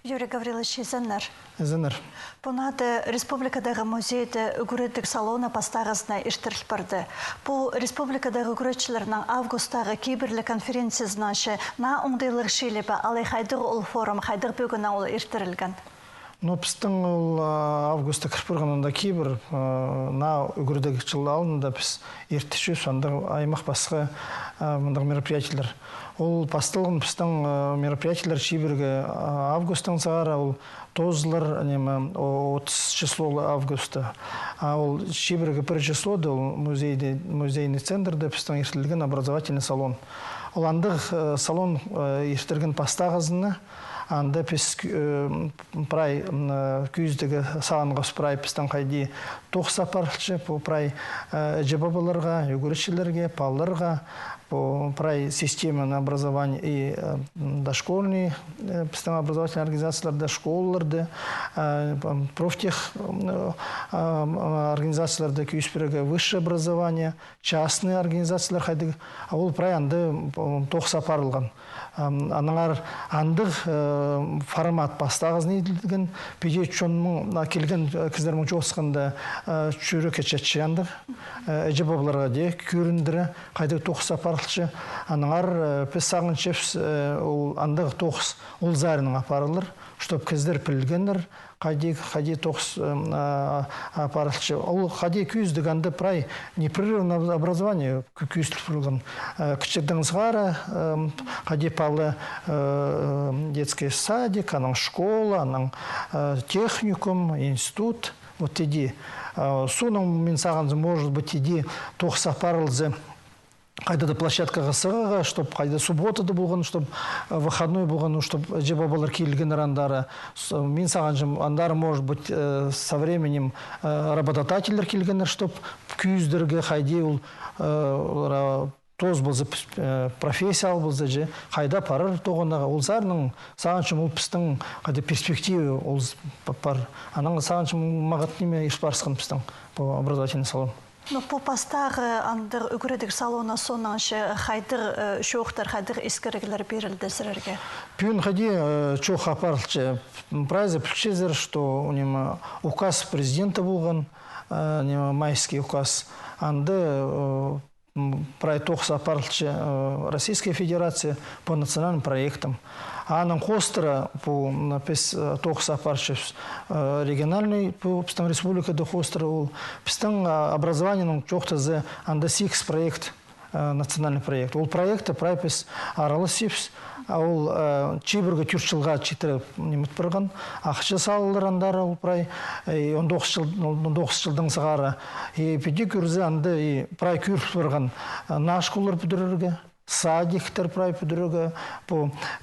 Юрий Гаврилович Зеннер. Зеннер. Бұнады республикадағы музейді үгіредік салона пастағысына іштіріл барды. Бұл республикадағы үгіретшілерінің августағы кейбірлі конференциясынан на оңдайлық шейлебі алай хайдығы ол форум, хайдығы бөгіна ол іштірілген. Біздің августа кірпірғанында кейбір на үгіредік жылы алында біз ертіші сонда аймақ басқа мероприятиялар. Ол бастылығын біздің мероприятиялар шейбірге августың сағара, ол 30 число августа. Ол шейбірге 1 числода музейный центрде біздің ертілген образовательный салон. Ол андық салон ертілген пастағызыны, анда біз прай күйіздегі сағанғыз прай біздің қайди тоқса парылшы, прай жабабаларға, үгіретшілерге, палларға, прай системаны образования и дошкольный, біздің образовательный организацияларды, школаларды, профтех организацияларды күйіспірігі высшее образование, частные организациялар қайдығы, ол прай анды тоқса парылған. Аныңар андық формат бастағыз нейділген, педе чонның келген кіздердің жоқсықында чүрі кечетші андық, әжібабларға де көріндірі қайдығы тоқса парылшы. Аныңар пес сағын чепс андық тоқс ол зарының апарылыр, чтоб кіздер пілгендір, қайди тоқс апарылшы. Ол қайди күйіздік анды прай непрерывное образование күйістік тұрылған. Кішердің сғара, қайди палы детский садик, аның школа, аның техникум, институт. Вот иди. Соның мен сағанзы, может быть, иди тоқс апарылзы. Қайда да площадкаға сығаға, чтоб қайда субботада болған, чтоб выходной болған, чтоб жебабалар келген андары. Мен сағанжым, андары, может быть, со временем работодателер келгендер, чтоб күйіздерге қайде ол тоз болзы, профессиал болзы же, қайда парыр тоғындағы. Ол зарының сағаншым ол пістің қайда перспективы ол пар. Аның сағаншым мағат неме ешпарсықын пістің образовательный салон. Бұл пастағы андыр үгіредік салона сонаншы қайдыр шоқтар, қайдыр ескерігілер берілді сірерге? Пүйін қайди чоқ апарылчы. Прайза пілчезір, что у него указ президента болған, майский указ. Анды прай тоқса апарылчы Российская Федерация по национальным проектам. Аның қостыра по тоқса апарылчы региональный по республикада қостыра ол пістің образованиның жоқтызы анда 6 проект, национальный проект. Ол проекты прай піс аралы сепс, ол чейбіргі түртшілға чейтірі немет бірған. Ақшы салылыр андары ол прай 19 жылдың сығары. Педе көрзі анды прай көріп бірған нашқолар бүдірірге. Садиктер прай бүдірігі.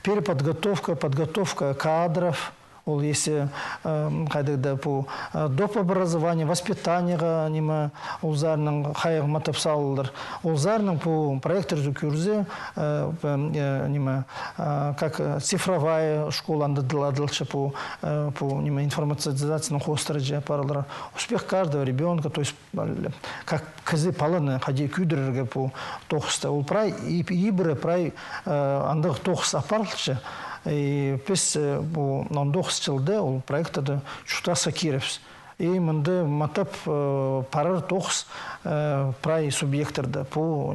Переподготовка, подготовка кадров. Ол если қайдығда по доп образование, воспитанияға неме олзарының қайығы матап салылыр. Олзарының по проекторды көрзе неме как цифровая школа андадыладылшы по информатизацияның қостыры же паралары. Успех каждого ребенка, то есть как кізі паланы қади күйдірерге по тоқыста. Ол прай и бірі прай андығы тоқыс апарылшы. Біз бұл 19 жылда ол проекттады чуқтаса керепс. И мынды матап парар тоқыс прай субъектерді по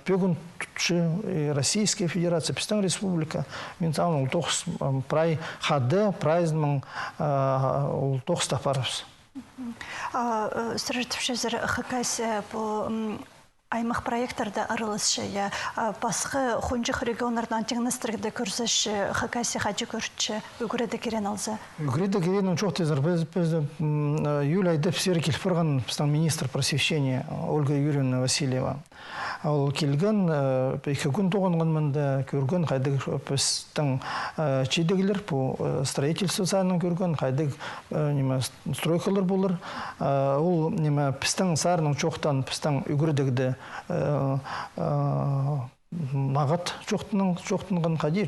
пегін тұтшы Российская Федерация, Пистан Республика. Мен там ол тоқыс прай хады, прайзның ол тоқыста парапс. Сұржытып жезір қықайсы бұл аймақ проекттарды арылысшы, басқы қонжық регионардан теңністіргіде көрсіші, қақайсы қачы көрші, үгіреді керен алзы? Үгіреді керенің жоқ тезір. Біз июль айда псері келіп бірған министр просвещения Ольга Юрьевна Васильева. Ол келген, екі күн тоғынған мұнда көрген, қайдық біздің чейдегілер, строительство сарының көрген, қайдық стройкалар болыр. Ол біздің сарының жоқтан біздің үгірдігді мағат жоқтынған қади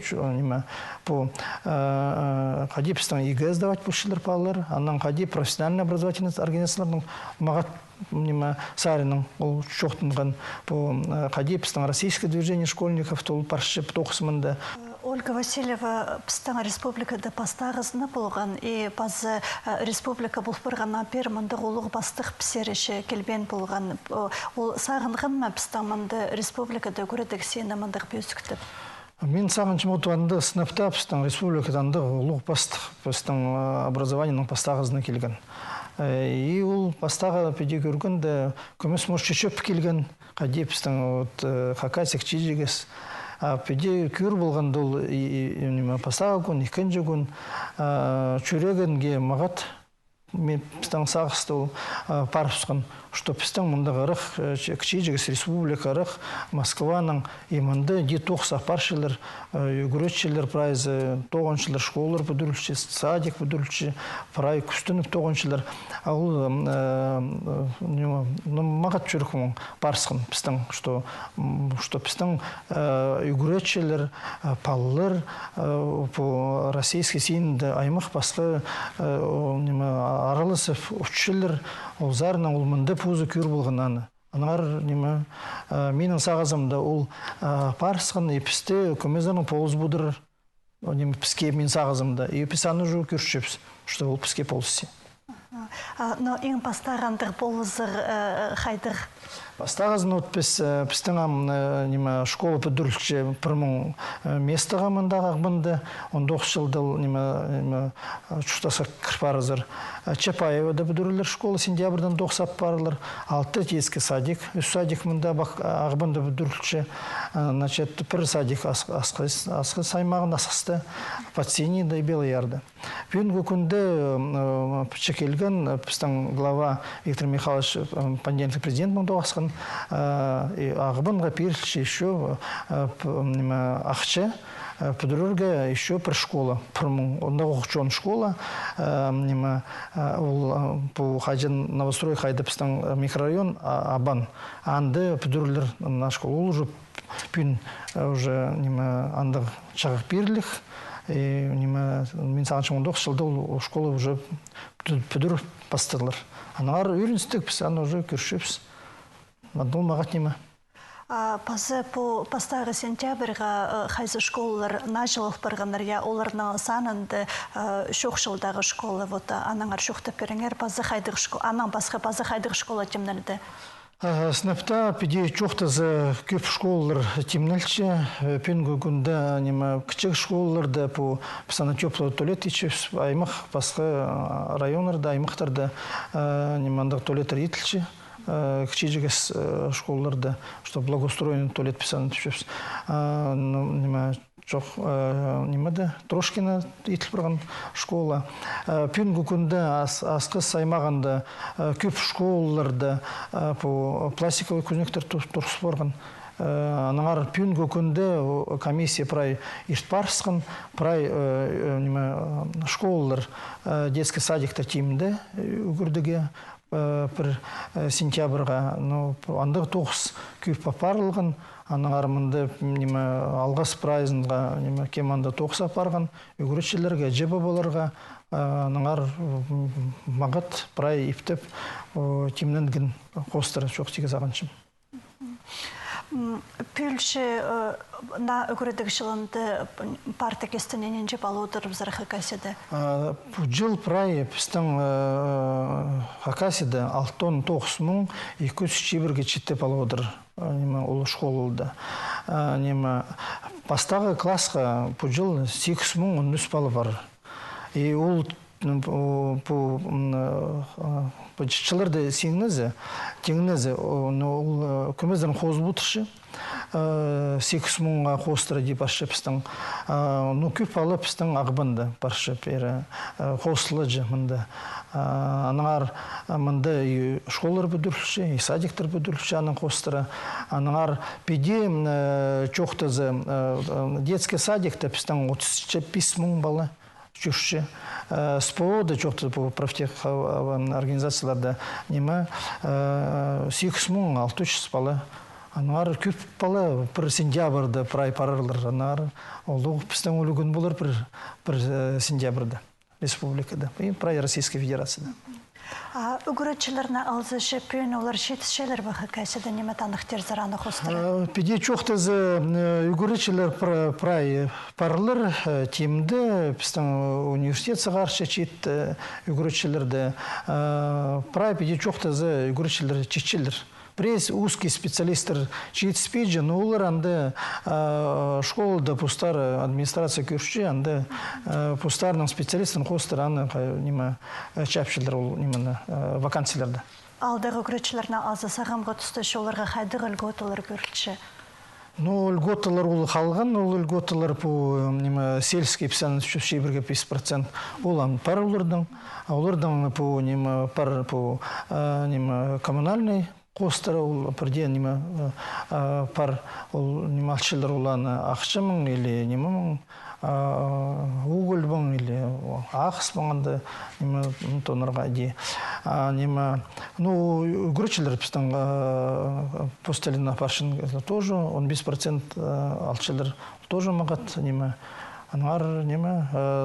біздің ЕГЭ сдавать бұшылыр палылар, аннан қади профессиональный образовательный организациялардың мағат сарының ол жоқтынған қади біздің российское движение школьников паршып тоқысымында. Ольга Васильева пыстың республикада пастағызны болған, и базы республика бұлпырғана перманды олығы бастық пісеріші келбен болған. Ол сағынған ма пыстың манды республикада көредік сені мандық бөзіктіп? Мен сағыншым отуанды сыныпта пыстың республикаданды олығы бастық пыстың образованияның пастағызны келген. И ол пастағы педе көргенде көмес мұш чөп келген, қаде пыстың хакасик чижігес. Педе көр болғанды ол пастағы күн, екінші күн чөрегенге мағат мен пыстың сағысты ол парпсқан, что пыстың мұнда ғарық, кчижігіс республика ғарық, Москваның иманды детоқса паршылар, үгіретшілер прайзы, тоғыншылар школалар бүдірілші, садик бүдірілші, прай күстініп тоғыншылар. Ол мағат жүрікмін парсқан пыстың, что пыстың үгіретшілер, палылар, по российский сейінді аймақ басқа аралысып ұтшылар, ол зарынан ол мұнды пузы көр болғананы. Анар менің сағазымда ол парсқан епісті көмезінің полыз бұдыр піске мен сағазымда. Епісаны жу көршіпс, что ол піске полысы. Но ең пастағандық полызыр қайдыр? Пастағызын пістің школы бүдірілікше пірмің местіға мұндағы ағбынды, 19 жылдыл чұштаса кірпарызыр. Чапаевада бүдірілер школы сентябрдан 90 парылыр. 6 ескі садик, үш садик мұнда ағбынды бүдірілікше. Пір садик асқы саймағын асқысты, Патсини да и Белый ярды. Бүгінгі күнді чекелген пістің глава Виктор Михайлович понедельник президент мұнда асқан. Ағыбынға перші еще ақчы Подруга еще про школа, онда оқчон школа, по хаджан новострой хайдапстан микрорайон Абан, анды подруглер на школу уже пин уже анда чагак бирлих, и мен сағаншым 19 жылда школа уже подруг пастырлар. Аналар үйреністік біз, ана уже көршіпіз. Мадыл мағат неме. Пазы по пастағы сентябрьға қайзы школалар нажылық барғандар, я оларның санынды шоқ жылдағы школы, анаңар шоқты періңер, пазы қайдық школа, анаң басқа пазы қайдық школа темнілді? Сыныпта педе чоқтазы көп школалар темнілші, пенгі күнді кішік школаларда по писана теплый туалет ечіп, аймақ басқа районларда, аймақтарда андық туалеттер етілші. Кичижигес школаларда, что благоустроенный туалет писаны түшіпсіз. Трошкина етіл бұрған школа. Пүнгі күнді асқы саймағанда көп школаларда пластиковый күзнектер тұрсы бұрған. Анағар пүнгі күнді комиссия прай ешпарсқан, прай школалар детский садиктар тимді үгірдіге. Бір сентябрға, андығы 9 көп папарылған, анағар мұнды алғас прайзынға кеманда 9 апарған, үгіретшілерге, жебі боларға, анағар мағат прай иптіп, темнендігін қостыры жоқ тегіз ағаншым. Пүлші на үгіредік жылынды парты кестінен енжеп алу отырып зар Хакасиді? Жыл прай пістің Хакасиді 6-9 четіп алу отыр ол школылды. Пастағы классқа бұл жыл 8 мың балы бар. И ол Чыларды сеңнізі, теңнізі, көмездерін қоз бұтыршы, 8 мұңға қостыры деп ашы пістің. Көп алы пістің ағбынды баршы пері, қосылы жы мұнды. Аныңар мұнды школар бүдірші, садиктар бүдірші аның қостыры. Аныңар педе чоқтызы детский садикті пістің 35 мұң балы. Жүрші. СПО-да жоқты бұл профтех организацияларда 8600 балы. Анар көп балы бір сентябрда прай парарлар. Анар олығы пістің өлігін болар бір сентябрда республикада. Прай Российской Федерацияда. Үгүрөтчүлөрүнө алзы шеппен олар жетишелер бахы кайсыда неме таныктер зараны хостара. Пиде чохтыз үгүрөтчүлөр прай парлар тимде пистан университет сагарчы чит үгүрөтчүлөрдө прай пиде чохтыз үгүрөтчүлөр чичилер. Пресс узкий специалисттер чит спиджи, но олар анды школда пустар администрация көрші, анды пустарның специалистын хостар аны неме чапшылар ол немені вакансияларда. Алдағы үгүрөтчүлөрүнө азы сагамга түсті оларға хайдык льготалар көрүлчү. Ну, льготалар ол қалған, ол льготалар по сельский 51,5% олан пар олардың, а олардың по пар по коммунальный костар ол бірде пар ол алчылар оланы ақшымың или немің уголь бұң или ақыс бұңынды тонырға де. Ну, үгүрөтчүлөр біздің постелина паршын тоже 15% алчылар тоже мағат.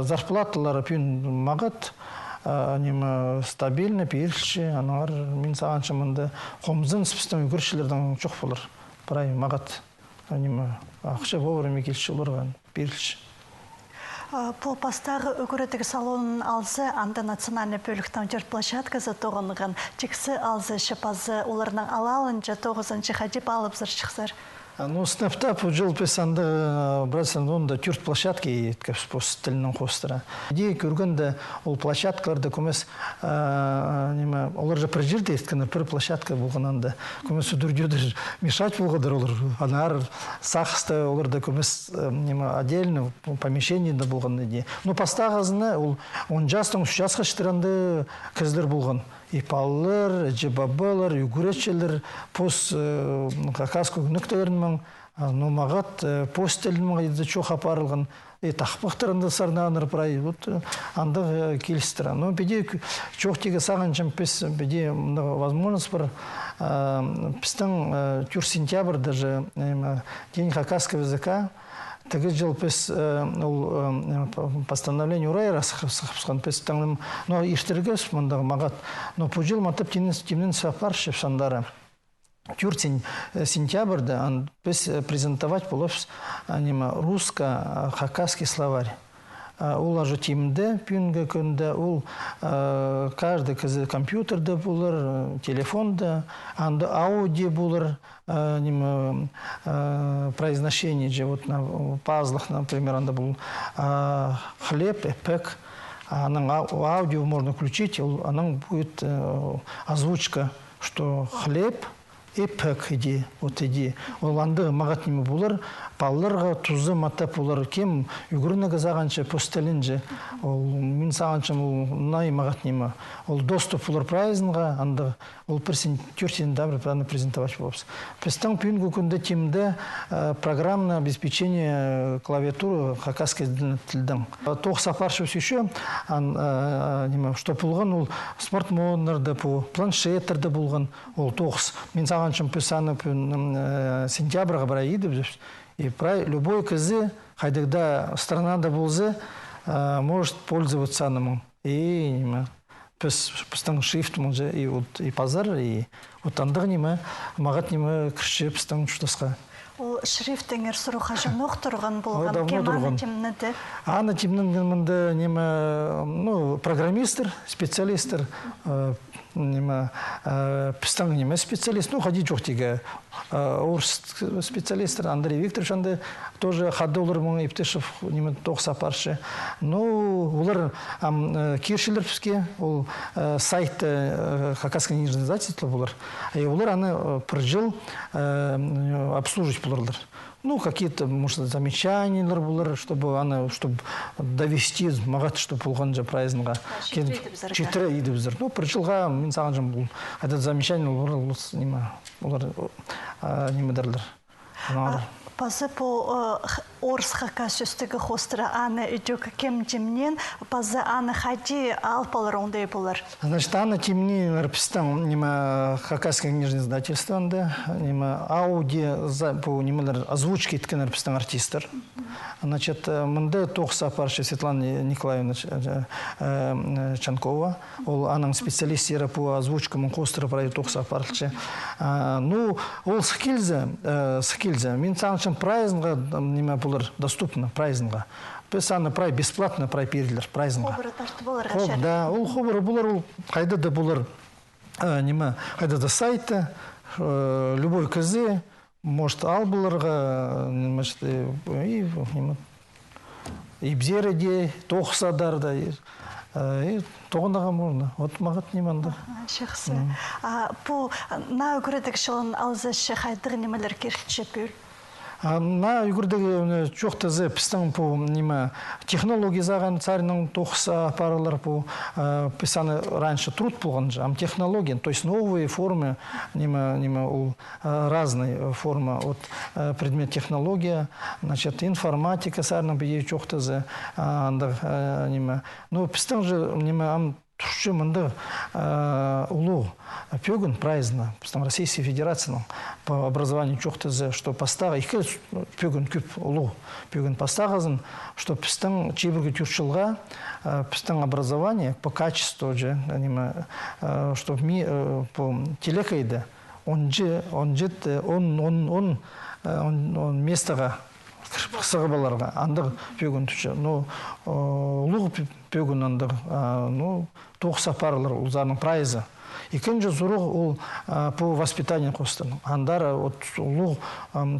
Зарплаталары пүйін мағат. Стабильно пейілші, анар мен сағаншы мұнда қомзын спістің үгіршілердің жоқ болыр. Бірай мағат, ақша вовремя келші оларға пейілші. Бұл пастағы үгіреттігі салонын алзы, анда национальный бөліктің жұрт площадкасы тоғынған. Чексі алзы, шыпазы, оларының алалынша 9-шы қадеп алып зыр шықсар. Ну, снэптап жыл песанды, братсан, онда түрт площадки еткіп постелінің қостыра. Идея көргенде ол площадкаларды көмес, олар жа бір жерде еткені, бір площадка болғананда, көмес үдір-дүдір мешать болғадар олар. Анар сақысты оларда көмес отдельно помещение да болған идея. Ну, пастағазына ол 10 жастың 3 жасқа штыранды кіздер болған. Ипаллар, джебабалар, үгүрөтчүлөр, пост какаску нүктелерин ну мағат постелин мағайды чоқ апарылған. Тақпақтарында сарнаныр прай, вот андық келістір. Но беде чоқ теге сағанчым пес беде возможность бар. Пістің тюр сентябрь даже день хакасского языка. Теге жыл пес постановление урайра сақпысқан пес таңым, но иштергес мұндағы мағат. Но по жыл матып темнен сапар шепшандары. Тюртень сентябрьда пес презентовать полос русско-хакасский словарь. Ол же тимде пюнге көнде, ол каждый компьютерде булыр, телефонда, анда аудио булыр, произношение же вот на пазлах, например, анда был хлеб, эпек, аудио можно включить, она будет озвучка, что хлеб, эпек иди, вот иди, ол анды мағат неме булыр, палларға тузы матап олар кем үгіріні ғазағанша постелінже, мен сағанша най мағат неме, ол доступ олар прайзынға, анды ол персен түртен дабір праны презентовать болыпсы. Пестің пүйінгі күнді темді программное обеспечение клавиатуры хакасский тілдің. Тоқ сапаршы өсеші, что болған, ол смартфонларды, планшеттерді болған, ол тоқс. Мен сағаншым песаны сентябрға бара едіп, и любой кызы, хайдығда странада болзы, может пользоваться анымын. И пістің шрифт мұнжа, и пазар, и андық неме, мағат неме кірші пістің ұштасқа. Ол шрифтіңер сұруға жанық тұрған болған, кем аны темніді? Аны темніңді неме, программистер, специалистер, пістің неме специалист, ходи жоқ теге, орыс специалистер, Андрей Викторович, анды тоже хады олар мұң Ептешев неме тоқ сапаршы. Олар киршілер піске, ол сайты хакасский нижний издательство болар. Олар аны бір жыл обслужить боларлар. Какие-то, может, замечания булар, чтобы довести мағат, чтобы болған жа празднға. Четірі едіп зір. Бір жылға мен саған жам бұл. Этот замечание олар неме дарлар. пазы по орс хака сөстігі хостыра аны үдік кем жемнен пазы аны хади алпалар ондай болар. Значит, аны темни нарпистан нима хакасское книжное издательство, нима ауди по нималар озвучки иткен нарпистан артистер. Значит, мынды тоқса парша Светлана Николаевна Чанкова, ол аның специалистері по озвучкам хостыра про тоқса парша. Ну, ол скилзе, мен саншын прайзынға нима булар доступно прайзынға. Песаны прай бесплатно прай переділер прайзынға. Хобыры ташты болар ғашар. Да, ол хобыры булар, ол қайда да булар, нима, қайда да сайты, любой кізе, может, ал буларға, и бзереде, тоқсадарда, и тоғындаға можно. Вот мағат неманды. Шықсы. Бұл на үгірдік шылын алзашы қайдығы немелер керкітші бөл? На югурдегі чоқты зі пістің по технология заған царінің тоқса паралар по писаны раньше труд болған же, ам технология, то есть новые формы, разные формы от предмет технология, значит, информатика царының бейе чоқты зі, но пістің же ам Турчы мынды улу пёгін прайзына, Российской Федерацияның по образованию чоқтызы, что постаға, екі пёгін күп улу пёгін постағызын, что пістің чебіргі түршілға, пістің образование по качеству же, что по телекайды, он местаға сығыбаларға андық пөгін түші. Лұғы пөгін андық, тоқса парылар ұлзарының прайзы. Екінші зұрық ол по воспитанию қостырын. Андары лұғы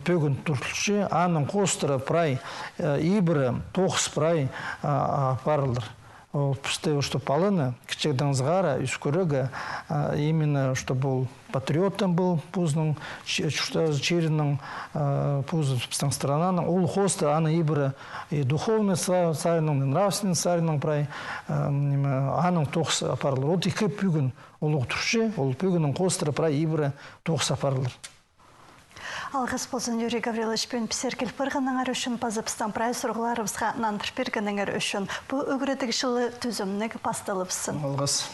пөгін түртілші, аның қостыры прай, ибірі тоқс прай парылар. Что полына, кчегдан згара, искурыга, именно, чтобы был патриотом был пузным, что черным пузом страна, ол хосты, ана ибра и духовный царным, и нравственный царным прай, аның тоқс апарлар. Вот их пюгін, ол ұқтыршы, ол пюгінің хосты прай ибра тоқс апарлар. Алғыс болсын Юрий Гаврилович пен пісеркел пырғаныңар үшін пазыпстан прай сұрғыларымызға нандыр бергеніңер үшін бұл үгіредік жылы түзімнік басталыпсын. Алғыс.